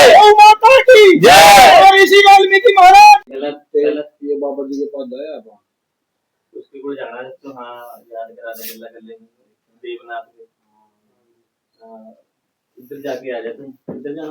जय, गौ माता की जय, और ऋषि वाल्मीकि महाराज। गलत ये बाबा जी के पास गया आप उसके को जाना है तो हाँ याद करा दे, गल्ला कर लेंगे देवनाथ के। इधर जाके आ जा, तुम इधर जाना है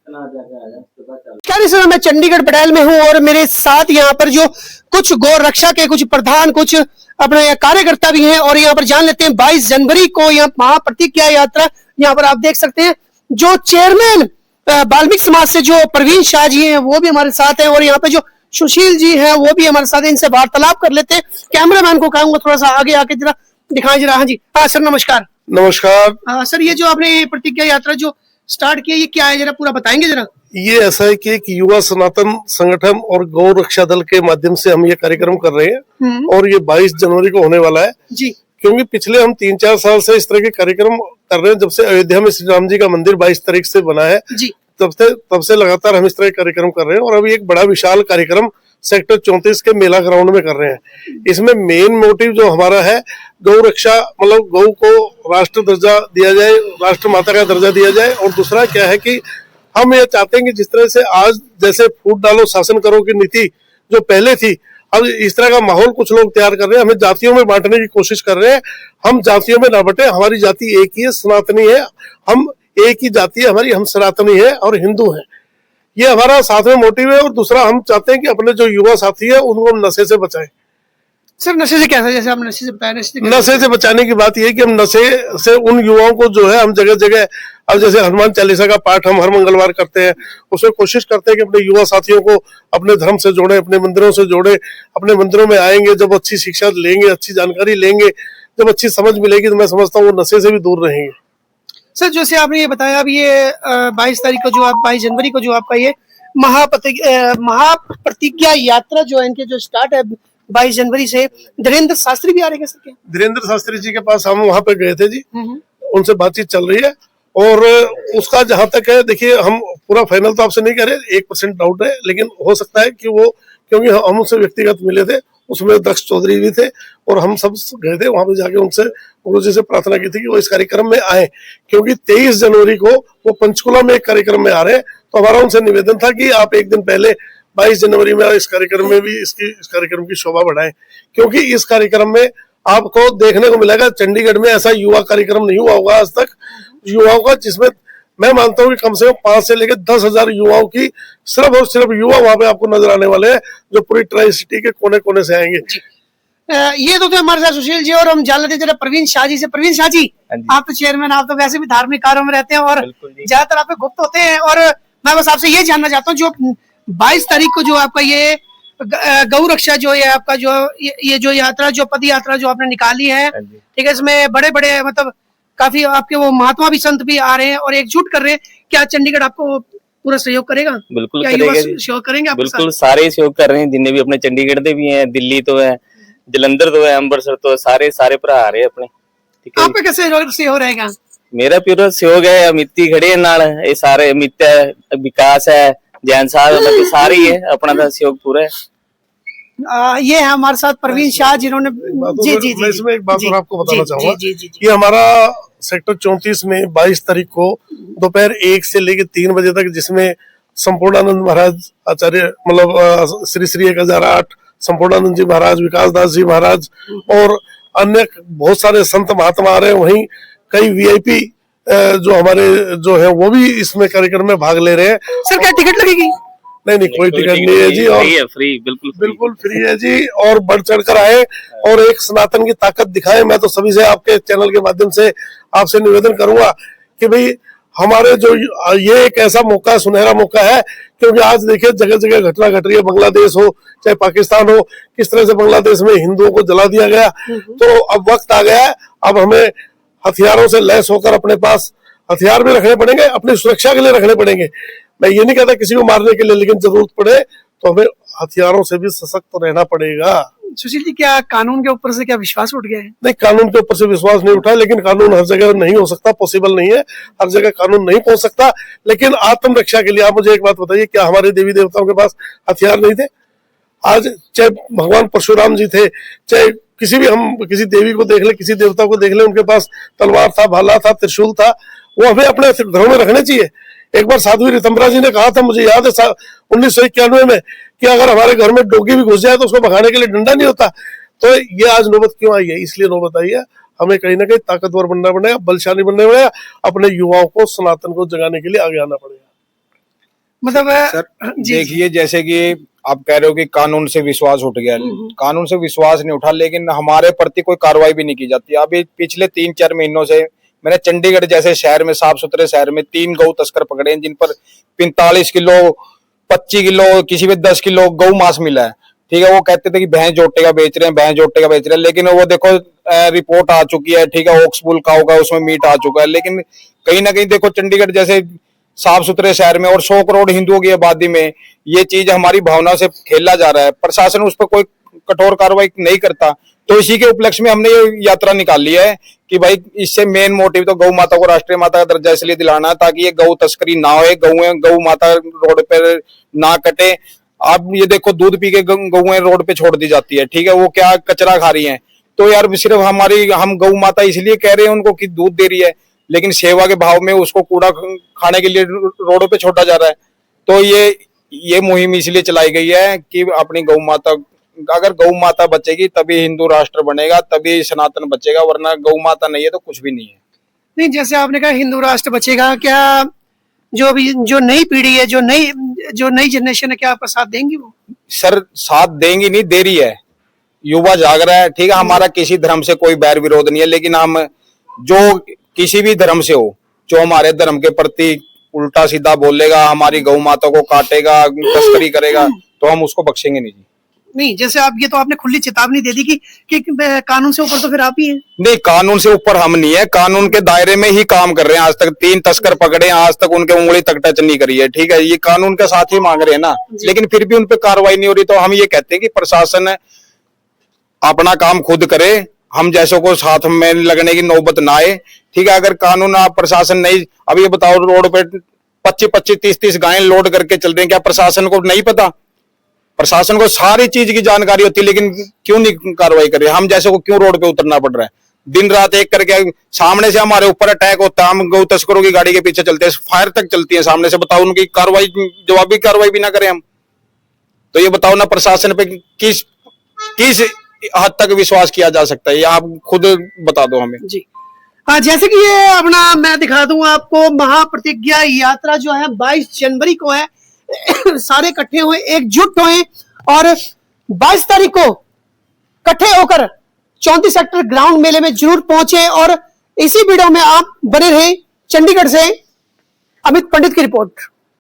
ना, जाके आ जा, पता चल। क्या इस समय मैं चंडीगढ़ पटेल में हूँ और मेरे साथ यहाँ पर जो कुछ गौ रक्षा के कुछ प्रधान, कुछ अपने कार्यकर्ता भी हैं, और यहाँ पर जान लेते हैं 22 जनवरी को यहाँ महाप्रतिज्ञा यात्रा, यहाँ पर आप देख सकते हैं जो चेयरमैन वाल्मीकि समाज से जो प्रवीण शाह जी हैं वो भी हमारे साथ हैं, और यहाँ पे जो सुशील जी हैं वो भी हमारे साथ हैं। इनसे वार्तालाप कर लेते हैं। कैमरामैन को कहूंगा थोड़ा सा आगे आके जरा दिखाएं जरा। हाँ जी, हाँ सर नमस्कार। नमस्कार। सर ये जो आपने प्रतिज्ञा यात्रा जो स्टार्ट किया ये क्या है, जरा पूरा बताएंगे जरा। ये ऐसा है कि एक युवा सनातन संगठन और गौ रक्षा दल के माध्यम से हम ये कार्यक्रम कर रहे हैं, और ये 22 जनवरी को होने वाला है जी। क्योंकि पिछले हम 3-4 साल से इस तरह के कार्यक्रम कर रहे हैं। जब से अयोध्या में श्री राम जी का मंदिर 22 तारीख से बना है जी, तब से लगातार हम इस तरह के कार्यक्रम कर रहे हैं, और अभी एक बड़ा विशाल कार्यक्रम सेक्टर 34 के मेला ग्राउंड में कर रहे हैं। इसमें मेन मोटिव जो हमारा है गौ रक्षा, मतलब गौ को राष्ट्र दर्जा दिया जाए, राष्ट्र माता का दर्जा दिया जाए। और दूसरा क्या है कि हम ये चाहते हैं कि जिस तरह से आज जैसे फूट डालो शासन करो की नीति जो पहले थी, अब इस तरह का माहौल कुछ लोग तैयार कर रहे हैं, हमें जातियों में बांटने की कोशिश कर रहे हैं। हम जातियों में ना बटे, हमारी जाति एक ही है, सनातनी है, हम एक ही जाति है हमारी, हम सनातनी है और हिंदू है। ये हमारा साथ में मोटिव है। और दूसरा हम चाहते हैं कि अपने जो युवा साथी है उनको हम नशे से बचाएं। सर नशे से कैसा, जैसे आप नशे से बताया, नशे से बचाने की बात यह है कि हम नशे से उन युवाओं को जो है हम जगह जगह, अब जैसे हनुमान चालीसा का पाठ हम हर मंगलवार करते हैं, उसमें कोशिश करते हैं कि अपने युवा साथियों को अपने धर्म से जोड़े, अपने मंदिरों से जोड़े। अपने मंदिरों में आएंगे जब अच्छी शिक्षा लेंगे, अच्छी जानकारी लेंगे, जब अच्छी समझ मिलेगी तो मैं समझता हूँ वो नशे से भी दूर रहेंगे। सर जैसे आपने ये बताया अभी ये 22 तारीख को जो आप 22 जनवरी को जो आपका ये महाप्रतिज्ञा यात्रा जो है इनके जो स्टार्ट है 22 जनवरी से, धीरेन्द्र शास्त्री भी आ रहे हैं सर? क्या धीरेन्द्र शास्त्री जी के पास हम वहाँ पे गए थे जी, उनसे बातचीत चल रही है। और उसका जहां तक है, देखिए हम पूरा फाइनल तो आपसे नहीं कह रहे, 1% डाउट है, लेकिन हो सकता है कि वो, क्योंकि हम उनसे व्यक्तिगत मिले थे, उसमें दक्ष चौधरी भी थे और हम सब गए थे वहां पे, जाके उनसे गुरुजी से प्रार्थना की थी कि वो इस कार्यक्रम में आए, क्योंकि 23 जनवरी को वो पंचकुला में एक कार्यक्रम में आ रहे हैं। तो हमारा उनसे निवेदन था कि आप एक दिन पहले 22 जनवरी में इस कार्यक्रम में भी इस कार्यक्रम की शोभा बढ़ाएं, क्योंकि इस कार्यक्रम में आपको देखने को मिलेगा चंडीगढ़ में ऐसा युवा कार्यक्रम नहीं हुआ होगा आज तक युवाओं का, जिसमें मैं मानता हूँ कि कम से कम 5 से लेकर 10,000 युवाओं की सिर्फ और सिर्फ युवा वहां पे आपको नजर आने वाले हैं, जो पूरी ट्राई सिटी के कोने कोने से आएंगे। ये तो हमारे साथ सुशील जी, और हम जान लेते जरा प्रवीण शाह जी से। प्रवीण शाह जी, आप तो चेयरमैन, आप तो वैसे भी धार्मिक कार्यों में रहते हैं और ज्यादातर आप गुप्त होते हैं, और मैं बस आपसे ये जानना चाहता हूँ जो 22 तारीख को जो आपका ये गौ रक्षा जो है आपका जो ये जो यात्रा, जो पद यात्रा जो आपने निकाली है, ठीक है, इसमें बड़े बड़े मतलब काफी आपके वो महात्मा भी, संत भी आ रहे हैं और एकजुट कर रहे हैं, क्या चंडीगढ़ आपको पूरा सहयोग करेगा? बिल्कुल करेगा, सहयोग करेंगे आप? बिल्कुल सारे सहयोग कर रहे हैं, जिन्हें भी अपने चंडीगढ़ दे भी हैं, दिल्ली तो है, जलंधर तो है, अमृतसर तो है, सारे भरा आ रहे हैं अपने। ठीक है, आपका कैसे सहयोग रहेगा? मेरा पूरा सहयोग है, अमिती खड़े है नाल, ये सारे अमित है, विकास है, जैन साहब, सारे ही है, अपना सहयोग पूरा है। ये है हमारे साथ प्रवीण शाह जिन्होंने जी मैं इसमें एक बात और आपको बताना चाहूंगा, ये हमारा सेक्टर 34 में 22 तारीख को दोपहर 1 से लेकर 3 बजे तक, जिसमें संपूर्णानंद महाराज आचार्य, मतलब श्री श्री 1008 संपूर्णानंद जी महाराज, विकास दास जी महाराज और अन्य बहुत सारे संत महात्मा आ रहे हैं। वहीं कई VIP जो हमारे जो है वो भी इसमें कार्यक्रम में भाग ले रहे हैं। सर क्या टिकट लगेगी? नहीं कोई टिकट नहीं है जी, और फ्री, बिल्कुल फ्री है जी, और बढ़ चढ़ कर आए और एक सनातन की ताकत दिखाए। मैं तो सभी से आपके चैनल के माध्यम से आपसे निवेदन करूंगा कि भाई हमारे जो ये एक ऐसा मौका, सुनहरा मौका है, क्योंकि आज देखिए जगह जगह घटना घट रही है, बांग्लादेश हो चाहे पाकिस्तान हो, किस तरह से बांग्लादेश में हिंदुओं को जला दिया गया। तो अब वक्त आ गया है, अब हमें हथियारों से लैस होकर अपने पास हथियार भी रखने पड़ेंगे, अपनी सुरक्षा के लिए रखने पड़ेंगे। मैं ये नहीं कहता किसी को मारने के लिए, लेकिन जरूरत पड़े तो हमें हथियारों से भी सशक्त रहना पड़ेगा। सुशील जी, क्या कानून के ऊपर से क्या विश्वास उठ गया है? नहीं, कानून के ऊपर से विश्वास नहीं उठा, लेकिन कानून हर जगह नहीं हो सकता, पॉसिबल नहीं है, हर जगह कानून नहीं पहुंच सकता। लेकिन आत्मरक्षा के लिए आप मुझे एक बात बताइए, क्या हमारे देवी देवताओं के पास हथियार नहीं थे? आज चाहे भगवान परशुराम जी थे, चाहे किसी भी, हम किसी देवी को देख ले, किसी देवता को देख ले, उनके पास तलवार था, भाला था, त्रिशूल था, वो हमें अपने घरों में रखने चाहिए। एक बार साध्वी ऋतंभरा जी ने कहा था, मुझे याद है 1991 में, कि अगर हमारे घर में डोगी भी घुस जाए तो उसको भगाने के लिए डंडा नहीं होता। तो ये आज नौबत क्यों आई है? इसलिए नौबत आई है हमें कहीं ना कहीं ताकतवर बनना पड़ेगा, बलशाली बनना पड़ेगा, अपने युवाओं को सनातन को जगाने के लिए आगे आना पड़ेगा। मतलब सर जी देखिए, जैसे कि आप कह रहे हो कि कानून से विश्वास उठ गया, कानून से विश्वास नहीं उठा, लेकिन हमारे प्रति कोई कार्रवाई भी नहीं की जाती। अभी पिछले 3-4 महीनों से मैंने चंडीगढ़ जैसे शहर में, साफ सुथरे शहर में 3 गौ तस्कर पकड़े हैं, जिन पर 45 किलो, 25 किलो, किसी में 10 किलो गौ मांस मिला है। ठीक है, वो कहते थे कि भैंस जोटे का बेच रहे हैं, भैंस जोटे का बेच रहे हैं, लेकिन वो देखो रिपोर्ट आ चुकी है। ठीक है, ओक्सबुल काऊ का उसमें मीट आ चुका है। लेकिन कहीं ना कहीं देखो, चंडीगढ़ जैसे साफ सुथरे शहर में और 100 करोड़ हिंदुओं की आबादी में ये चीज हमारी भावना से खेला जा रहा है, प्रशासन उस पर कोई कठोर कार्रवाई नहीं करता। तो इसी के उपलक्ष्य में हमने ये यात्रा निकाली है कि भाई इससे मेन मोटिव तो गौ माता को राष्ट्रीय माता का दर्जा इसलिए दिलाना है ताकि ये गौ तस्करी ना हो, गौ माता रोड पर ना कटे। आप ये देखो, दूध पी के गौएं रोड पे छोड़ दी जाती है। ठीक है, वो क्या कचरा खा रही हैं। तो यार सिर्फ हम गौ माता इसलिए कह रहे हैं उनको कि दूध दे रही है, लेकिन सेवा के भाव में उसको कूड़ा खाने के लिए रोडों पे छोड़ा जा रहा है। तो ये मुहिम इसलिए चलाई गई है कि अपनी गौ माता, अगर गौ माता बचेगी तभी हिंदू राष्ट्र बनेगा, तभी सनातन बचेगा, वरना गौ माता नहीं है तो कुछ भी नहीं है। नहीं, जैसे आपने कहा हिंदू राष्ट्र बचेगा, क्या जो नई पीढ़ी है, जो नई जनरेशन है, क्या आपका साथ देंगी? वो सर साथ देंगी नहीं, दे रही है, युवा जाग रहा है। ठीक है, हमारा किसी धर्म से कोई बैर विरोध नहीं है, लेकिन हम जो किसी भी धर्म से हो, जो हमारे धर्म के प्रति उल्टा सीधा बोलेगा, हमारी गौ माता को काटेगा, तस्करी करेगा, तो हम उसको बख्शेंगे नहीं जी। नहीं, जैसे आप ये तो आपने खुली चेतावनी दे दी कि कानून से ऊपर तो फिर आप ही हैं। नहीं, कानून से ऊपर हम नहीं है, कानून के दायरे में ही काम कर रहे हैं। आज तक 3 तस्कर पकड़े हैं, आज तक उनके उंगली तक टच नहीं करी है। ठीक है, ये कानून के साथ ही मांग रहे हैं ना, लेकिन फिर भी उन पे कार्रवाई नहीं हो रही। तो हम ये कहते हैं कि प्रशासन अपना काम खुद करे, हम जैसों को साथ में लगने की नौबत ना आए। ठीक है, अगर कानून प्रशासन नहीं, अब ये बताओ रोड पे 25-25, 30-30 गायें लोड करके चल रहे हैं, क्या प्रशासन को नहीं पता? प्रशासन को सारी चीज की जानकारी होती है, लेकिन क्यों नहीं कार्रवाई कर रहे? हम जैसे को क्यों रोड पे उतरना पड़ रहा है? दिन रात एक करके सामने से हमारे ऊपर अटैक होता है, हम गौ तस्करों की गाड़ी के पीछे चलते हैं, फायर तक चलती है सामने से। बताओ, उनकी कार्रवाई, जवाबी कार्रवाई भी ना करें हम, तो ये बताओ ना प्रशासन पे किस हद तक विश्वास किया जा सकता है? ये आप खुद बता दो हमें जी। जैसे कि ये अपना मैं दिखा दूं आपको, महाप्रतिज्ञा यात्रा जो है 22 जनवरी को है। सारे इकट्ठे हुए, एकजुट हुए और 22 तारीख को इकट्ठे होकर 34 सेक्टर ग्राउंड मेले में जरूर पहुंचे। और इसी वीडियो में आप बने रहे। चंडीगढ़ से अमित पंडित की रिपोर्ट।